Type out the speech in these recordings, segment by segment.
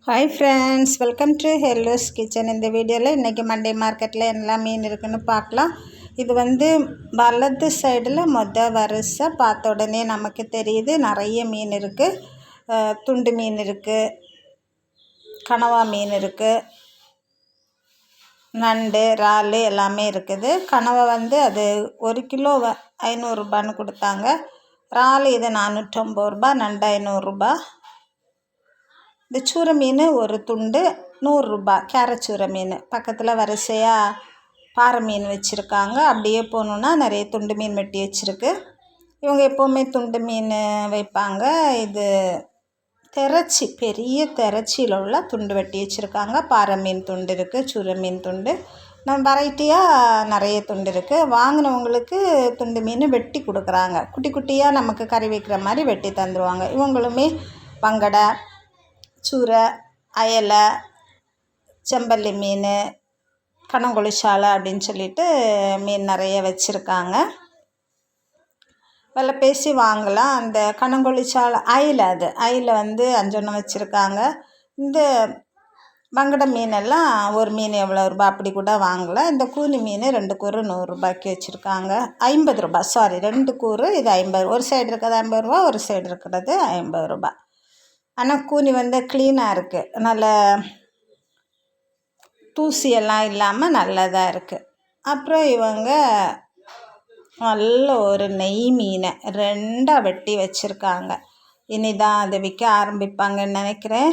Hi friends, welcome to ஹெல்லோஸ் kitchen. இந்த வீடியோவில் இன்றைக்கி மண்டே மார்க்கெட்டில் எல்லாம் மீன் இருக்குதுன்னு பார்க்கலாம். இது வலது சைடில் வரிசை பார்த்த உடனே நமக்கு தெரியுது நிறைய மீன் இருக்குது. துண்டு மீன் இருக்குது, கனவா மீன் இருக்குது, நண்டு, இறால் எல்லாமே இருக்குது. கனவா அது 1 கிலோ 500 ரூபான்னு கொடுத்தாங்க. இறால் இது 450 ரூபா, நண்டு 500 ரூபா. இந்த சூரை மீன் ஒரு துண்டு 100 ரூபா. கேரட் சூரை மீன் பக்கத்தில் வரிசையாக பாறை மீன் வச்சுருக்காங்க. அப்படியே போகணுன்னா நிறைய துண்டு மீன் வெட்டி வச்சுருக்கு. இவங்க எப்போவுமே துண்டு மீன் வைப்பாங்க. இது திரச்சி, பெரிய திரச்சியில் உள்ள துண்டு வெட்டி வச்சுருக்காங்க. பாறை மீன் துண்டு இருக்குது, சூரை மீன் துண்டு, வெரைட்டியாக நிறைய துண்டு இருக்குது. வாங்கினவங்களுக்கு துண்டு மீன் வெட்டி கொடுக்குறாங்க. குட்டி குட்டியாக நமக்கு கறி வைக்கிற மாதிரி வெட்டி தந்துடுவாங்க. இவங்களுமே பங்கடை, சூரை, அயலை, செம்பல்லி மீன், கனங்கொழிச்சாலை அப்படின்னு சொல்லிட்டு மீன் நிறைய வச்சுருக்காங்க. விலை பேசி வாங்கலாம். அந்த கனங்கொழிச்சாலை அயலை, அது அயலை 5 வச்சுருக்காங்க. இந்த வங்கடை மீனெல்லாம் ஒரு மீன் எவ்வளோ ரூபா அப்படி கூட வாங்கலாம். இந்த கூனி மீன் 2 கூறு 100 ரூபாய்க்கு வச்சுருக்காங்க. 50 ரூபா, சாரி 2 கூறு இது 50. ஒரு சைடு இருக்கிறது 50 ரூபா, ஒரு சைடு இருக்கிறது 50 ரூபா. ஆனால் கூனி க்ளீனாக இருக்குது, நல்ல தூசியெல்லாம் இல்லாமல் நல்லதாக இருக்குது. அப்புறம் இவங்க நல்ல ஒரு நெய் மீனை 2ஆக வெட்டி வச்சுருக்காங்க. இனிதான் அதை விற்க ஆரம்பிப்பாங்கன்னு நினைக்கிறேன்.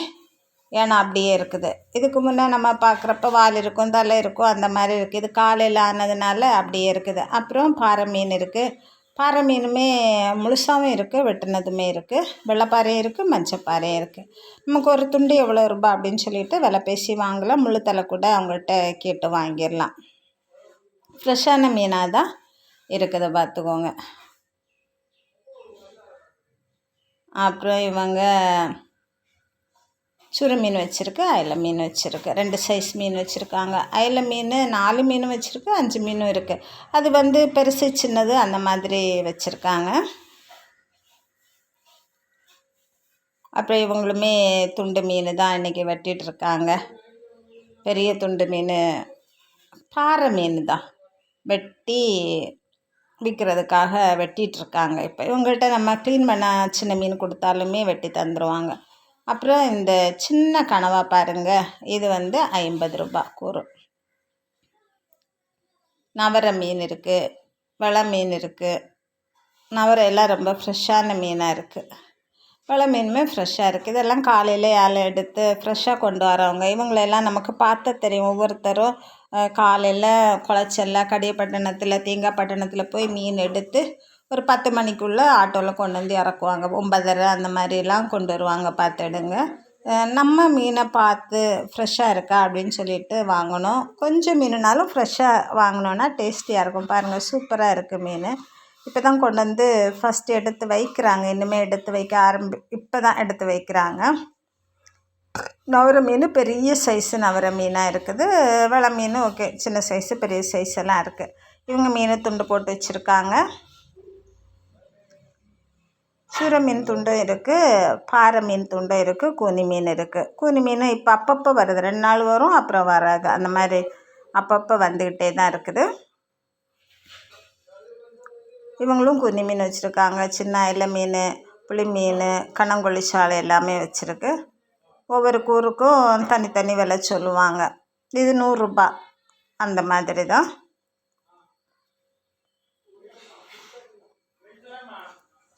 ஏன்னா அப்படியே இருக்குது. இதுக்கு முன்னே நம்ம பார்க்குறப்ப வால் இருக்கும், தலை இருக்கும், அந்த மாதிரி இருக்குது. இது காலையில் ஆனதுனால அப்படியே இருக்குது. அப்புறம் பாறை மீன் இருக்குது. பாறை மீனுமே முழுசாகவும் இருக்குது, வெட்டினதுமே இருக்குது. வெள்ளைப்பாறையும் இருக்குது, மஞ்சப்பாறையும் இருக்குது. நமக்கு ஒரு துண்டு எவ்வளோ ரூபா அப்படின்னு சொல்லிட்டு விலை பேசி வாங்கலாம். முழு தலை கூட அவங்கள்ட்ட கேட்டு வாங்கிடலாம். ஃப்ரெஷ்ஷான மீனாக தான் இருக்குது, பார்த்துக்கோங்க. அப்புறம் இவங்க சூரை மீன் வச்சுருக்கு, அயலை மீன் வச்சுருக்கு. 2 சைஸ் மீன் வச்சுருக்காங்க. அயலை மீன் 4 மீன் வச்சுருக்கு, 5 மீனும் இருக்குது. அது பெருசு சின்னது அந்த மாதிரி வச்சுருக்காங்க. அப்புறம் இவங்களுமே துண்டு மீன் தான் இன்றைக்கி வெட்டிகிட்ருக்காங்க. பெரிய துண்டு மீன் பாறை மீன் தான் வெட்டி விற்கிறதுக்காக வெட்டிகிட்ருக்காங்க. இப்போ இவங்கள்ட்ட நம்ம க்ளீன் பண்ண சின்ன மீன் கொடுத்தாலுமே வெட்டி தந்துடுவாங்க. அப்புறம் இந்த சின்ன கனவா பாருங்கள், இது 50 ரூபா கூறு. நவரை மீன் இருக்குது, வெலை மீன் இருக்குது. நவரை எல்லாம் ரொம்ப ஃப்ரெஷ்ஷான மீனாக இருக்குது. வெலை மீனுமே ஃப்ரெஷ்ஷாக இருக்குது. இதெல்லாம் காலையில் ஏழை எடுத்து ஃப்ரெஷ்ஷாக கொண்டு வரவங்க. இவங்களெல்லாம் நமக்கு பார்த்த தெரியும். ஒவ்வொருத்தரும் காலையில் குளச்சல்ல, கடியப்பட்டினத்தில், தேங்காய்பட்டினத்தில் போய் மீன் எடுத்து ஒரு 10 மணிக்குள்ளே ஆட்டோவில் கொண்டு இறக்குவாங்க. 9:30 அந்த மாதிரிலாம் கொண்டு வருவாங்க. பார்த்துடுங்க. நம்ம மீனை பார்த்து ஃப்ரெஷ்ஷாக இருக்கா அப்படின்னு சொல்லிட்டு வாங்கணும். கொஞ்சம் மீனுனாலும் ஃப்ரெஷ்ஷாக வாங்கினோன்னா டேஸ்டியாக இருக்கும். பாருங்கள், சூப்பராக இருக்குது மீன். இப்போ தான் கொண்டு ஃபஸ்ட்டு எடுத்து வைக்கிறாங்க. இன்னுமே எடுத்து வைக்க இப்போ தான் எடுத்து வைக்கிறாங்க. நவரை மீன் பெரிய சைஸு நவரை மீனாக இருக்குது. வெலை மீன் ஓகே, சின்ன சைஸு பெரிய சைஸ் எல்லாம் இருக்குது. இவங்க மீன் துண்டு போட்டு வச்சுருக்காங்க. சூரை மீன் துண்டும் இருக்குது, பாறை மீன் துண்டும் இருக்குது, கூனி மீன் இருக்குது. கூனி மீன் இப்போ அப்பப்போ வருது, 2 நாள் வரும், அப்புறம் வராது. அந்த மாதிரி அப்பப்போ வந்துக்கிட்டே தான் இருக்குது. இவங்களும் கூனி மீன் வச்சுருக்காங்க. சின்ன அயலை மீன், புளி மீன், கனங்கொழிச்சாலை எல்லாமே வச்சுருக்கு. ஒவ்வொரு கூறுக்கும் தனித்தனி விலை சொல்லுவாங்க. இது 100 ரூபா அந்த மாதிரி தான்.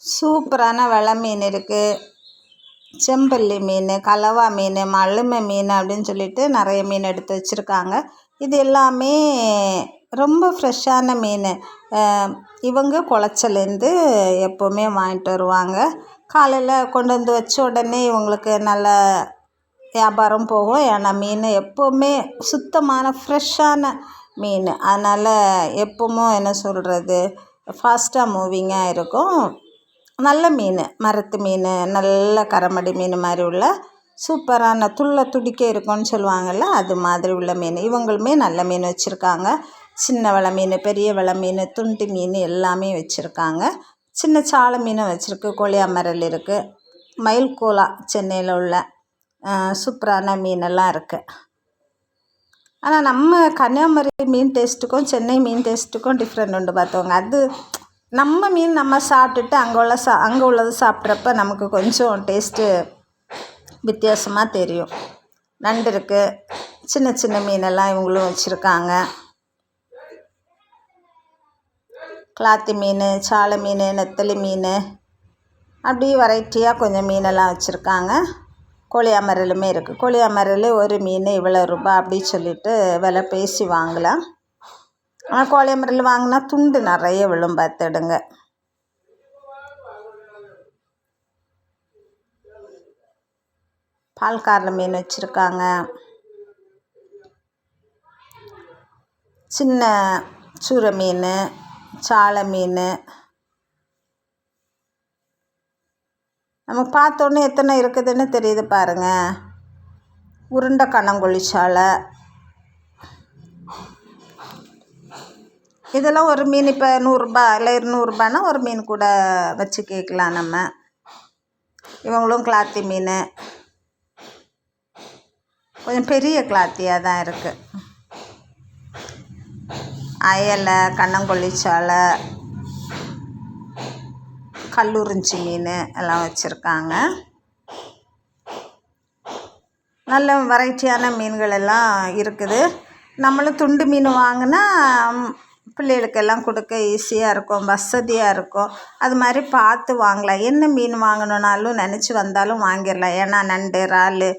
சூப்பரான வெலை மீன் இருக்குது, செம்பல்லி மீன், கலவா மீன், மழுமை மீன் அப்படின்னு சொல்லிட்டு நிறைய மீன் எடுத்து வச்சுருக்காங்க. இது எல்லாமே ரொம்ப ஃப்ரெஷ்ஷான மீன். இவங்க குளச்சலேருந்து எப்போவுமே வாங்கிட்டு வருவாங்க. காலையில் கொண்டு வச்ச உடனே இவங்களுக்கு நல்ல வியாபாரம் போகும். ஏன்னா மீன் எப்போவுமே சுத்தமான ஃப்ரெஷ்ஷான மீன், அதனால் எப்பவும் என்ன சொல்கிறது, ஃபாஸ்ட்டாக மூவிங்காக இருக்கும். நல்ல மீன், மரத்து மீன், நல்ல கரமடி மீன் மாதிரி உள்ள சூப்பரான துள்ள துடிக்க இருக்கும்னு சொல்லுவாங்கள்ல, அது மாதிரி உள்ள மீன். இவங்களுமே நல்ல மீன் வச்சுருக்காங்க. சின்ன வெலை மீன், பெரிய வெலை மீன், துண்டு மீன் எல்லாமே வச்சுருக்காங்க. சின்ன சாலை மீனும் வச்சுருக்கு. கோழியாமரல் இருக்குது, மயில் கோலா சென்னையில் உள்ள சூப்பரான மீனெல்லாம் இருக்குது. ஆனால் நம்ம கன்னியாகுமரி மீன் டேஸ்ட்டுக்கும் சென்னை மீன் டேஸ்ட்டுக்கும் டிஃப்ரெண்ட் உண்டு பார்த்துக்கோங்க. அது நம்ம மீன் நம்ம சாப்பிட்டுட்டு அங்கே உள்ளது சாப்பிட்றப்ப நமக்கு கொஞ்சம் டேஸ்ட்டு வித்தியாசமாக தெரியும். நண்டு இருக்குது, சின்ன சின்ன மீனெல்லாம் இவங்களும் வச்சுருக்காங்க. கிளாத்தி மீன், சாலை மீன், நெத்தலி மீன், அப்படி வெரைட்டியாக கொஞ்சம் மீனெல்லாம் வச்சுருக்காங்க. கோழியாமரலுமே இருக்குது. கோழியாமரல் ஒரு மீன் இவ்வளோ ரூபா அப்படி சொல்லிட்டு விலை பேசி வாங்கலாம். ஆனால் கோழியாமரல் வாங்கினா துண்டு நிறைய விழும் பார்த்துடுங்க. பால்காரில் மீன் வச்சுருக்காங்க. சின்ன சூரை மீன், சாலை மீன், நமக்கு பார்த்தோன்னே எத்தனை இருக்குதுன்னு தெரியுது பாருங்கள். உருண்டை கணங்கொழி சாலை, இதெல்லாம் ஒரு மீன் இப்போ 100 இல்லை 200 ஒரு மீன் கூட வச்சு கேட்கலாம் நம்ம. இவங்களும் கிளாத்தி மீன் கொஞ்சம் பெரிய கிளாத்தியாக தான் இருக்குது. அயலை, கண்ணங்கொல்லி சாலை, கல்லுறிஞ்சி மீன் எல்லாம் வச்சுருக்காங்க. நல்ல வெரைட்டியான மீன்கள் எல்லாம் இருக்குது. நம்மளும் துண்டு மீன் வாங்கினா பிள்ளைகளுக்கெல்லாம் கொடுக்க ஈஸியாக இருக்கும், வசதியாக இருக்கும். அது மாதிரி பார்த்து வாங்கலாம். என்ன மீன் வாங்கணுன்னாலும் நினச்சி வந்தாலும் வாங்கிடலாம். ஏன்னா நண்டு, இறால்,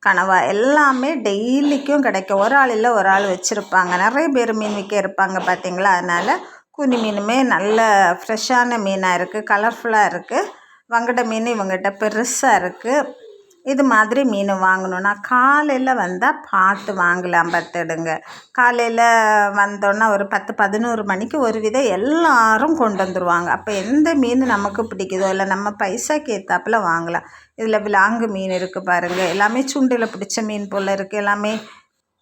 கனவா எல்லாமே டெய்லிக்கும் கிடைக்கும். ஒரு ஆள் இல்லை ஒரு ஆள் வச்சுருப்பாங்க. நிறைய பேர் மீன் விற்க இருப்பாங்க பார்த்தீங்களா. அதனால் கூனி மீனுமே நல்ல ஃப்ரெஷ்ஷான மீனாக இருக்குது, கலர்ஃபுல்லாக இருக்குது. வங்கடை மீன் இவங்ககிட்ட பெருசாக இருக்குது. இது மாதிரி மீன் வாங்கணுன்னா காலையில் வந்தால் பார்த்து வாங்கலாம் பார்த்துடுங்க. காலையில் வந்தோன்னா ஒரு 10-11 மணிக்கு ஒரு விதம் எல்லோரும் கொண்டு வந்துடுவாங்க. அப்போ எந்த மீன் நமக்கு பிடிக்குதோ இல்லை நம்ம பைசாக்கு ஏற்றாப்புல வாங்கலாம். இதில் விலாங்கு மீன் இருக்குது பாருங்கள். எல்லாமே சுண்டில் பிடிச்ச மீன் போல் இருக்குது. எல்லாமே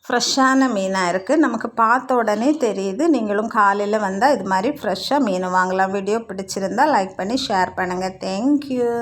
ஃப்ரெஷ்ஷான மீனாக இருக்குது. நமக்கு பார்த்த உடனே தெரியுது. நீங்களும் காலையில் வந்தால் இது மாதிரி ஃப்ரெஷ்ஷாக மீன் வாங்கலாம். வீடியோ பிடிச்சிருந்தால் லைக் பண்ணி ஷேர் பண்ணுங்கள். தேங்க்யூ.